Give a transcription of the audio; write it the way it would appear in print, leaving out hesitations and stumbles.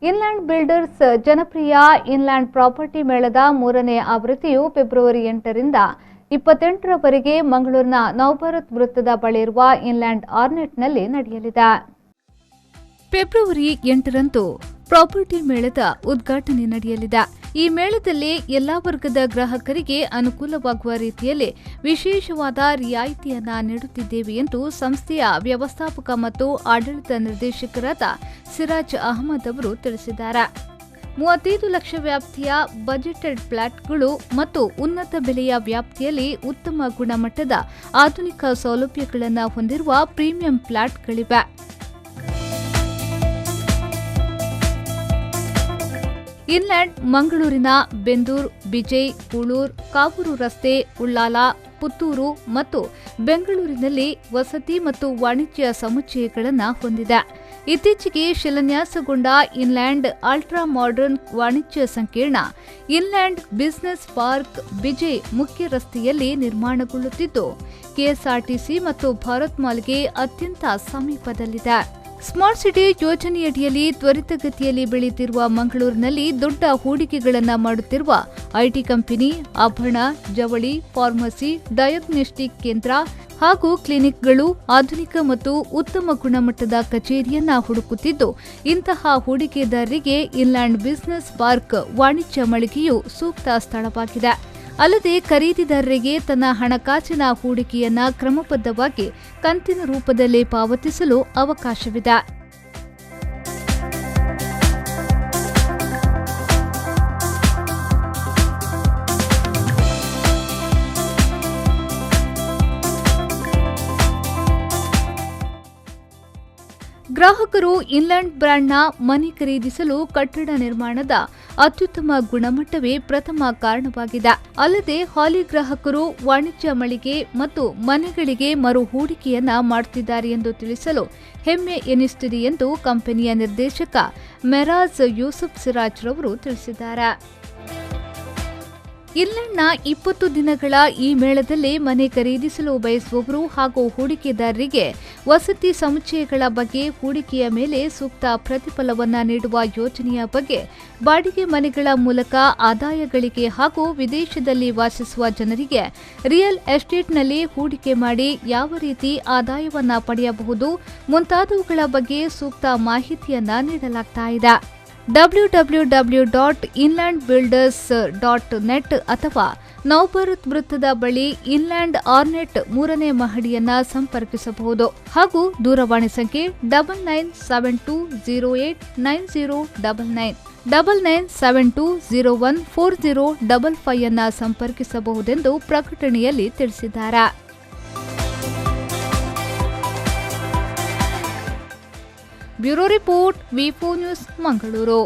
Inland builders ಜನಪ್ರಿಯ inland property ಮೇಳದ 3ನೇ ಆವೃತ್ತಿಯು ಫೆಬ್ರವರಿ 8ರಿಂದ 28ರವರೆಗೆ ಮಂಗಳೂರಿನ ನವಭಾರತ್ ವೃತ್ತದ ಬಳಿ ಇರುವ ಇನ್ಲ್ಯಾಂಡ್ ಆರ್ನೆಟ್ನಲ್ಲಿ ನಡೆಯಲಿದೆ. ಫೆಬ್ರವರಿ 8ರಂದು ಪ್ರಾಪರ್ಟಿ ಮೇಳದ ಉದ್ಘಾಟನೆ ನಡೆಯಲಿದೆ. ಈ ಮೇಳದಲ್ಲಿ ಎಲ್ಲಾ ವರ್ಗದ ಗ್ರಾಹಕರಿಗೆ ಅನುಕೂಲವಾಗುವ ರೀತಿಯಲ್ಲಿ ವಿಶೇಷವಾದ ರಿಯಾಯಿತಿಯನ್ನ ನೀಡುತ್ತಿದ್ದೇವೆ ಎಂದು ಸಂಸ್ಥೆಯ ವ್ಯವಸ್ಥಾಪಕ ಮತ್ತು ಆಡಳಿತ ನಿರ್ದೇಶಕರಾದ ಸಿರಾಜ್ ಅಹಮದ್ ಅವರು ತಿಳಿಸಿದ್ದಾರೆ. 35 ಲಕ್ಷ ವ್ಯಾಪ್ತಿಯ ಬಜೆಟೆಡ್ ಫ್ಲಾಟ್ಗಳು ಮತ್ತು ಉನ್ನತ ಬೆಲೆಯ ವ್ಯಾಪ್ತಿಯಲ್ಲಿ ಉತ್ತಮ ಗುಣಮಟ್ಟದ ಆಧುನಿಕ ಸೌಲಭ್ಯಗಳನ್ನು ಹೊಂದಿರುವ ಪ್ರೀಮಿಯಂ ಫ್ಲಾಟ್ಗಳಿವೆ. ಇನ್ಲ್ಯಾಂಡ್ ಮಂಗಳೂರಿನ ಬೆಂದೂರ್, ಬಿಜೈ, ಹೂಳೂರ್, ಕಾವೂರು ರಸ್ತೆ, ಉಳ್ಳಾಲ, ಪುತ್ತೂರು ಮತ್ತು ಬೆಂಗಳೂರಿನಲ್ಲಿ ವಸತಿ ಮತ್ತು ವಾಣಿಜ್ಯ ಸಮುಚ್ಚಯಗಳನ್ನು ಹೊಂದಿದೆ. ಇತ್ತೀಚೆಗೆ ಶಿಲಾನ್ಯಾಸಗೊಂಡ ಇನ್ಲ್ಯಾಂಡ್ ಅಲ್ಟ್ರಾ ಮಾಡರ್ನ್ ವಾಣಿಜ್ಯ ಸಂಕೀರ್ಣ ಇನ್ಲ್ಯಾಂಡ್ ಬಿಸಿನೆಸ್ ಪಾರ್ಕ್ ಬಿಜೈ ಮುಖ್ಯ ರಸ್ತೆಯಲ್ಲಿ ನಿರ್ಮಾಣಗೊಳ್ಳುತ್ತಿದ್ದು, ಕೆಎಸ್ಆರ್ಟಿಸಿ ಮತ್ತು ಭಾರತ್ ಮಾಲ್ಗೆ ಅತ್ಯಂತ ಸಮೀಪದಲ್ಲಿದೆ. ಸ್ಮಾರ್ಟ್ ಸಿಟಿ ಯೋಜನೆಯಡಿಯಲ್ಲಿ ತ್ವರಿತಗತಿಯಲ್ಲಿ ಬೆಳೆಯುತ್ತಿರುವ ಮಂಗಳೂರಿನಲ್ಲಿ ದೊಡ್ಡ ಹೂಡಿಕೆಗಳನ್ನು ಮಾಡುತ್ತಿರುವ ಐಟಿ ಕಂಪನಿ, ಆಭರಣ, ಜವಳಿ, ಫಾರ್ಮಸಿ, ಡಯಾಗ್ನೋಸ್ಟಿಕ್ ಕೇಂದ್ರ ಹಾಗೂ ಕ್ಲಿನಿಕ್ಗಳು ಆಧುನಿಕ ಮತ್ತು ಉತ್ತಮ ಗುಣಮಟ್ಟದ ಕಚೇರಿಯನ್ನ ಹುಡುಕುತ್ತಿದ್ದು, ಇಂತಹ ಹೂಡಿಕೆದಾರರಿಗೆ ಇನ್ಲ್ಯಾಂಡ್ ಬಿಸಿನೆಸ್ ಪಾರ್ಕ್ ವಾಣಿಜ್ಯ ಮಳಿಗೆಯು ಸೂಕ್ತ ಸ್ಥಳವಾಗಿದೆ. ಅಲ್ಲದೆ ಖರೀದಿದಾರರಿಗೆ ತನ್ನ ಹಣಕಾಸಿನ ಹೂಡಿಕೆಯನ್ನ ಕ್ರಮಬದ್ಧವಾಗಿ ಕಂತಿನ ರೂಪದಲ್ಲಿ ಪಾವತಿಸಲು ಅವಕಾಶವಿದೆ. ಗ್ರಾಹಕರು ಇನ್ಲ್ಯಾಂಡ್ ಬ್ರ್ಯಾಂಡ್ನ ಮನೆ ಖರೀದಿಸಲು ಕಟ್ಟಡ ನಿರ್ಮಾಣದ ಅತ್ಯುತ್ತಮ ಗುಣಮಟ್ಟವೇ ಪ್ರಥಮ ಕಾರಣವಾಗಿದೆ. ಅಲ್ಲದೆ ಹಾಲಿ ಗ್ರಾಹಕರು ವಾಣಿಜ್ಯ ಮಳಿಗೆ ಮತ್ತು ಮನೆಗಳಿಗೆ ಮರು ಹೂಡಿಕೆಯನ್ನ ಮಾಡುತ್ತಿದ್ದಾರೆ ಎಂದು ತಿಳಿಸಲು ಹೆಮ್ಮೆ ಎನಿಸುತ್ತಿದೆ ಎಂದು ಕಂಪನಿಯ ನಿರ್ದೇಶಕ ಮೆರಾಜ್ ಯೂಸುಫ್ ಸಿರಾಜ್ ರವರು ತಿಳಿಸಿದ್ದಾರೆ. ಇನ್ಲ್ಯಾಂಡ್ನ 20 ದಿನಗಳ ಈ ಮೇಳದಲ್ಲಿ ಮನೆ ಖರೀದಿಸಲು ಬಯಸುವವರು ಹಾಗೂ ಹೂಡಿಕೆದಾರರಿಗೆ ವಸತಿ ಸಮುಚ್ಚಯಗಳ ಬಗ್ಗೆ, ಹೂಡಿಕೆಯ ಮೇಲೆ ಸೂಕ್ತ ಪ್ರತಿಫಲವನ್ನು ನೀಡುವ ಯೋಜನೆಯ ಬಗ್ಗೆ, ಬಾಡಿಗೆ ಮನೆಗಳ ಮೂಲಕ ಆದಾಯ ಗಳಿಕೆ ಹಾಗೂ ವಿದೇಶದಲ್ಲಿ ವಾಸಿಸುವ ಜನರಿಗೆ ರಿಯಲ್ ಎಸ್ಟೇಟ್ನಲ್ಲಿ ಹೂಡಿಕೆ ಮಾಡಿ ಯಾವ ರೀತಿ ಆದಾಯವನ್ನ ಪಡೆಯಬಹುದು ಮುಂತಾದವುಗಳ ಬಗ್ಗೆ ಸೂಕ್ತ ಮಾಹಿತಿಯನ್ನ ನೀಡಲಾಗ್ತಾ ಇದೆ. www.inlandbuilders.net ಅಥವಾ ನವಭಾರತ್ ವೃತ್ತದ ಬಳಿ ಇನ್ಲ್ಯಾಂಡ್ ಆರ್ನೆಟ್ 3ನೇ ಮಹಡಿಯನ್ನ ಸಂಪರ್ಕಿಸಬಹುದು ಹಾಗೂ ದೂರವಾಣಿ ಸಂಖ್ಯೆ 9972089099 9972014055 ಅನ್ನ ಸಂಪರ್ಕಿಸಬಹುದೆಂದು ಪ್ರಕಟಣೆಯಲ್ಲಿ ತಿಳಿಸಿದ್ದಾರೆ. ಬ್ಯೂರೋ ರಿಪೋರ್ಟ್ ವಿ4 ನ್ಯೂಸ್ ಮಂಗಳೂರು.